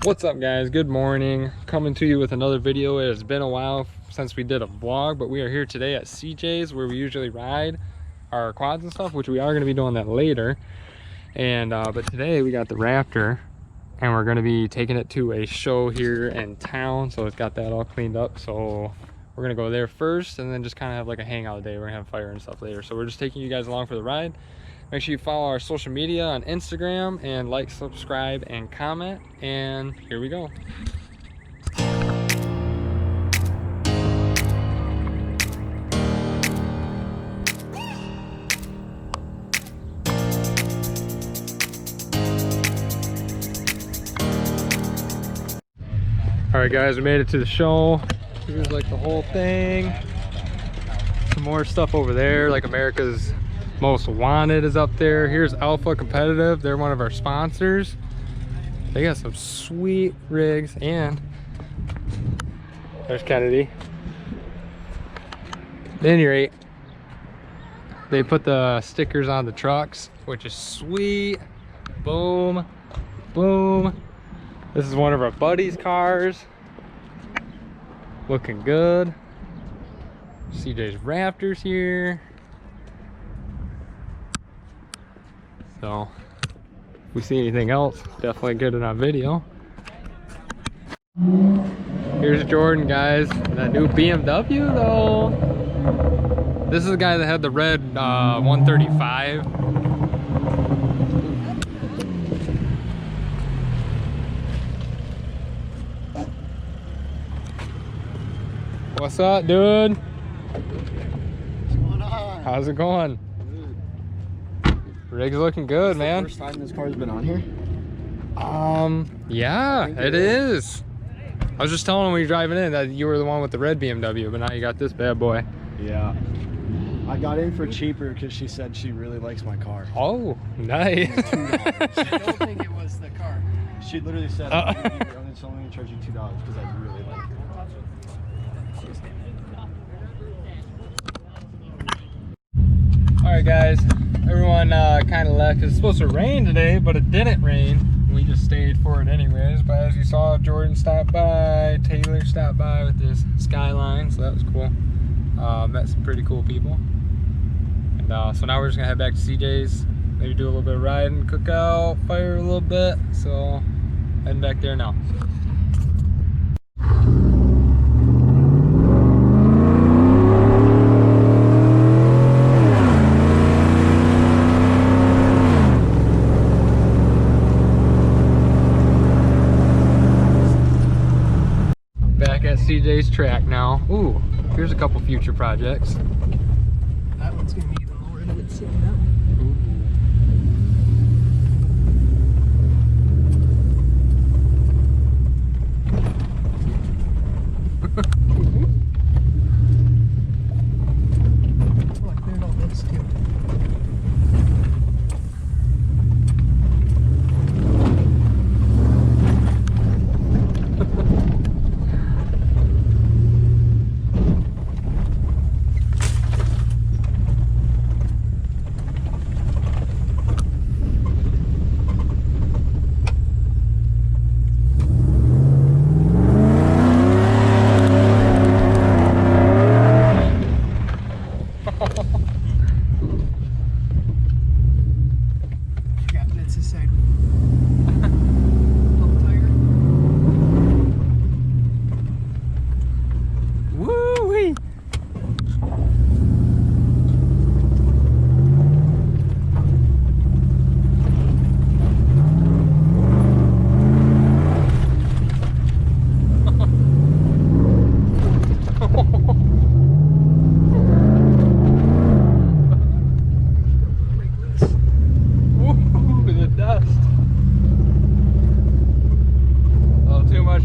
What's up guys, good morning. Coming to you with another video. It has been a while since we did a vlog, but we are here today at CJ's where we usually ride our quads and stuff, which we are going to be doing that later. And but today we got the Raptor and we're going to be taking it to a show here in town, so it's got that all cleaned up. So we're going to go there first and then just kind of have like a hangout day. We're gonna have fire and stuff later, so we're just taking you guys along for the ride. Make sure you follow our social media on Instagram and like, subscribe, and comment. And here we go. All right guys, we made it to the show. Here's like the whole thing. Some more stuff over there, like America's Most Wanted is up there. Here's Alpha Competitive, they're one of our sponsors. They got some sweet rigs, and there's Kennedy. At any rate, they put the stickers on the trucks, which is sweet. Boom, boom. This is one of our buddies' cars. Looking good. CJ's Raptors here. So if we see anything else, definitely get it on video. Here's Jordan, guys. That new BMW though. This is the guy that had the red 135. What's up, dude? What's going on? How's it going? Rig's looking good, man. First time this car's been on here? Yeah, it is. I was just telling him when you're driving in that you were the one with the red BMW, but now you got this bad boy. Yeah. I got in for cheaper because she said she really likes my car. Oh, nice. I don't think it was the car. She literally said, I'm only going to charge you $2 because I really like it. Alright guys, everyone kind of left. It's supposed to rain today, but it didn't rain. We just stayed for it anyways. But as you saw, Jordan stopped by, Taylor stopped by with this Skyline, so that was cool. Met some pretty cool people. And so now we're just gonna head back to CJ's, maybe do a little bit of riding, cook out, fire a little bit. So heading back there now. CJ's track now. Ooh, here's a couple future projects. That one's going to be even lower than it's sitting now. Oh, I cleared all this too.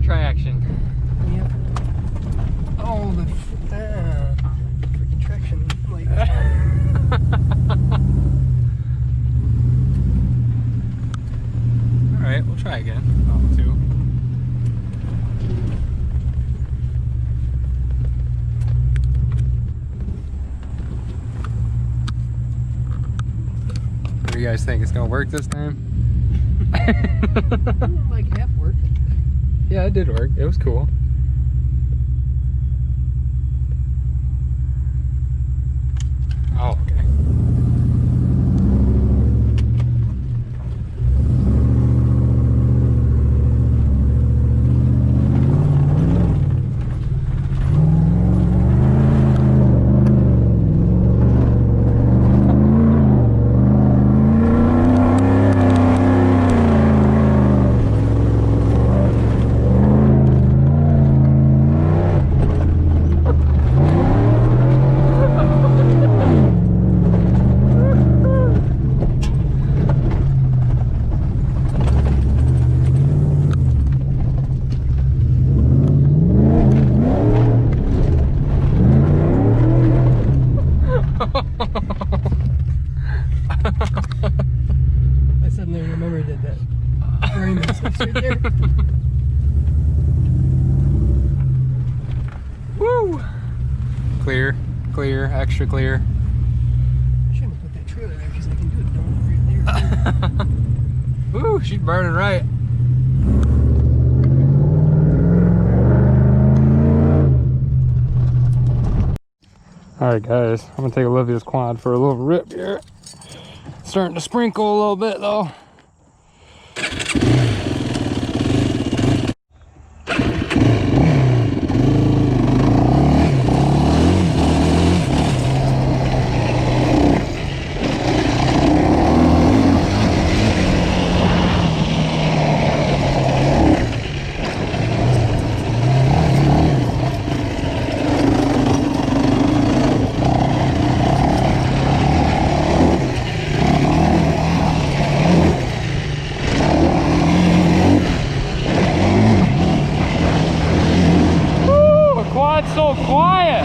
Traction. Yep. Oh, the freaking traction light. All right, we'll try again. Two. What do you guys think? It's gonna work this time? Like half work. Yeah, it did work. It was cool. Oh, okay. I suddenly remembered that frame is right there. Woo! Clear, clear, extra clear. I shouldn't have put that trailer there because I can do it down right there. Woo, she's burning right. Alright guys, I'm gonna take Olivia's quad for a little rip here. Starting to sprinkle a little bit though. Quad's so quiet.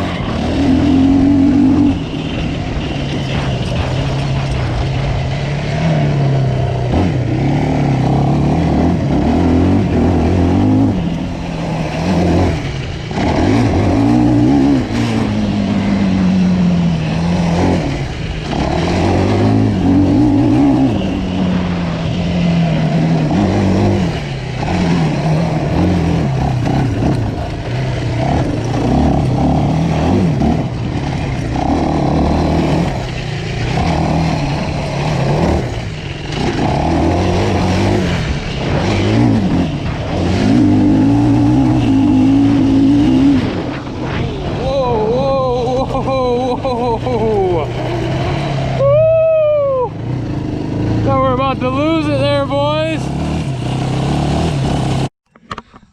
To lose it there, boys.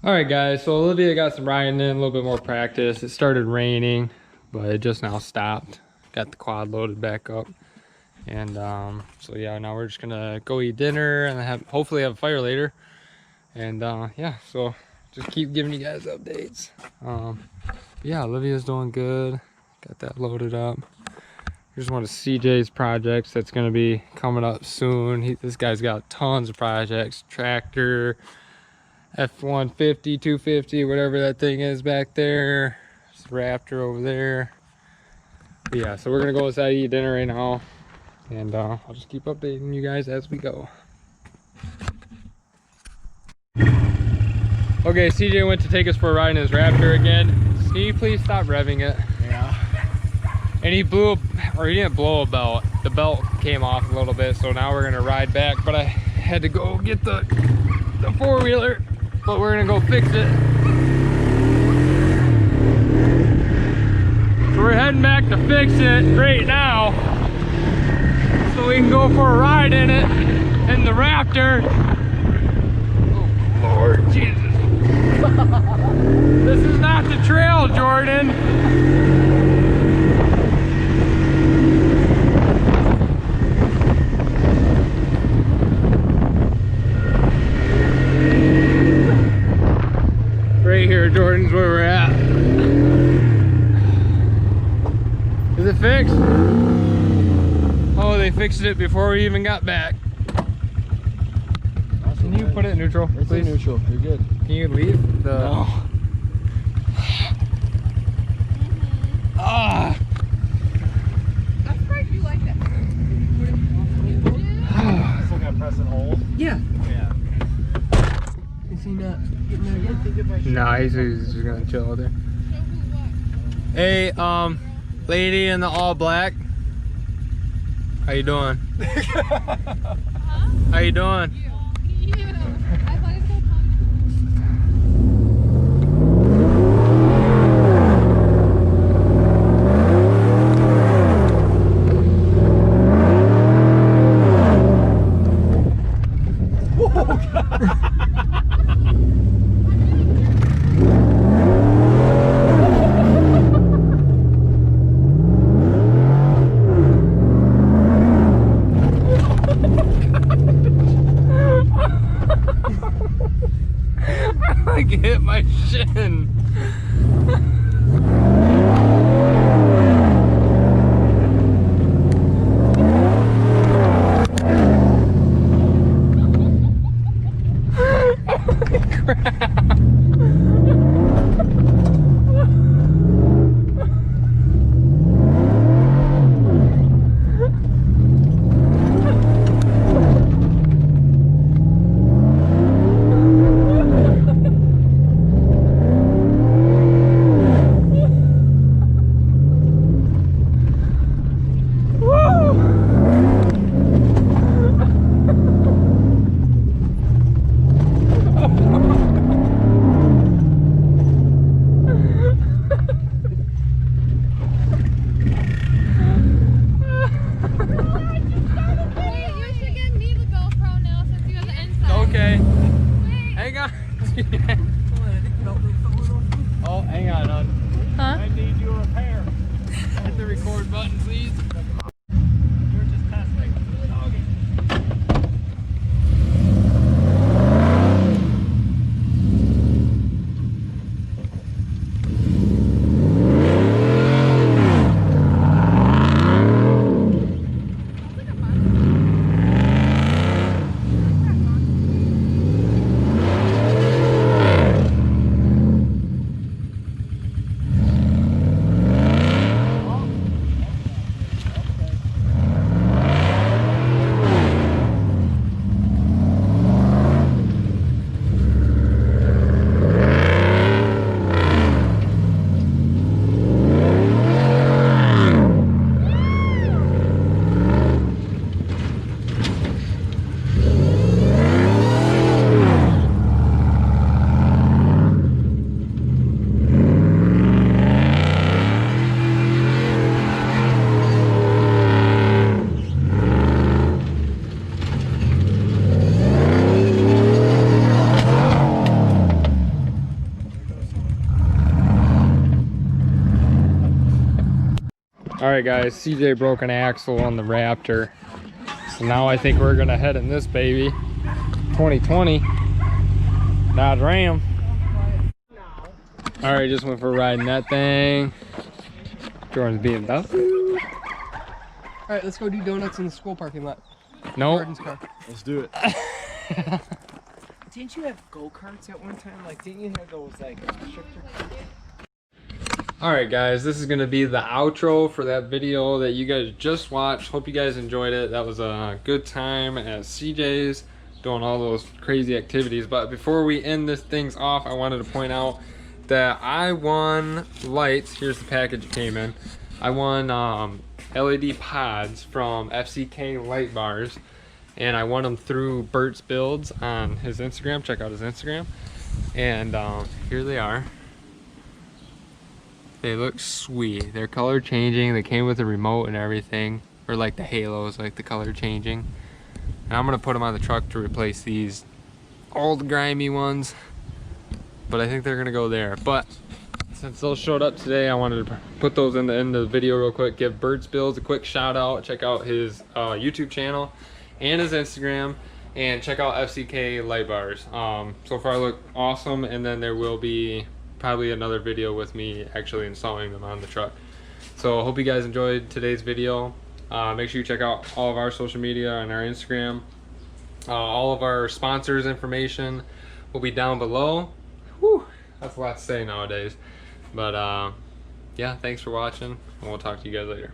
All right guys, so Olivia got some riding in, a little bit more practice. It started raining, but it just now stopped. Got the quad loaded back up, and so yeah, now we're just gonna go eat dinner and hopefully have a fire later. And yeah, so just keep giving you guys updates. Yeah, Olivia's doing good. Got that loaded up. Here's one of CJ's projects that's going to be coming up soon. This guy's got tons of projects. Tractor, F-150, 250, whatever that thing is back there. There's the Raptor over there. But yeah, so we're going to go inside and eat dinner right now. And I'll just keep updating you guys as we go. Okay, CJ went to take us for a ride in his Raptor again. Can you please stop revving it? Yeah. And he blew, or he didn't blow a belt. The belt came off a little bit, so now we're gonna ride back. But I had to go get the four-wheeler, but we're gonna go fix it. So we're heading back to fix it right now, so we can go for a ride in it, in the Raptor. Oh Lord Jesus. This is not the trail, Jordan. Right here, Jordan's where we're at. Is it fixed? Oh, they fixed it before we even got back. Can you put it in neutral, It's please? in neutral. You're good. Can you leave the... No. Ah! I'm surprised you like that. Still got to press and hold. Yeah. Yeah. Is he not getting there yet? Nah, he's just gonna chill out there. Hey, lady in the all black. How you doing? How you doing? I hit my shin. Holy crap. Okay. Hang on. Oh, hang on, hon. Huh? I need you a pair. Hit the record button, please. You're just testing. Doggy. Alright guys, CJ broke an axle on the Raptor. So now I think we're gonna head in this baby. 2020 Dodge Ram. Alright, just went for a ride in that thing. Jordan's being tough. Alright, let's go do donuts in the school parking lot. Nope. Jordan's car. Let's do it. Didn't you have go-karts at one time? Like, didn't you have those, like, restrictor? Alright guys, this is going to be the outro for that video that you guys just watched. Hope you guys enjoyed it. That was a good time at CJ's doing all those crazy activities. But before we end this things off, I wanted to point out that I won lights. Here's the package it came in. I won LED pods from FCK Light Bars, and I won them through Bert's Builds on his Instagram. Check out his Instagram. And here they are. They look sweet. They're color changing. They came with a remote and everything, or like the halos, like the color changing. And I'm gonna put them on the truck to replace these old grimy ones, but I think they're gonna go there. But since those showed up today, I wanted to put those in the end of the video real quick. Give Bert's Builds a quick shout out. Check out his YouTube channel and his Instagram, and check out FCK Light Bars. So far look awesome, and then there will be probably another video with me actually installing them on the truck. So I hope you guys enjoyed today's video. Make sure you check out all of our social media and our Instagram. All of our sponsors information will be down below. Whew, that's a lot to say nowadays. But yeah, thanks for watching, and we'll talk to you guys later.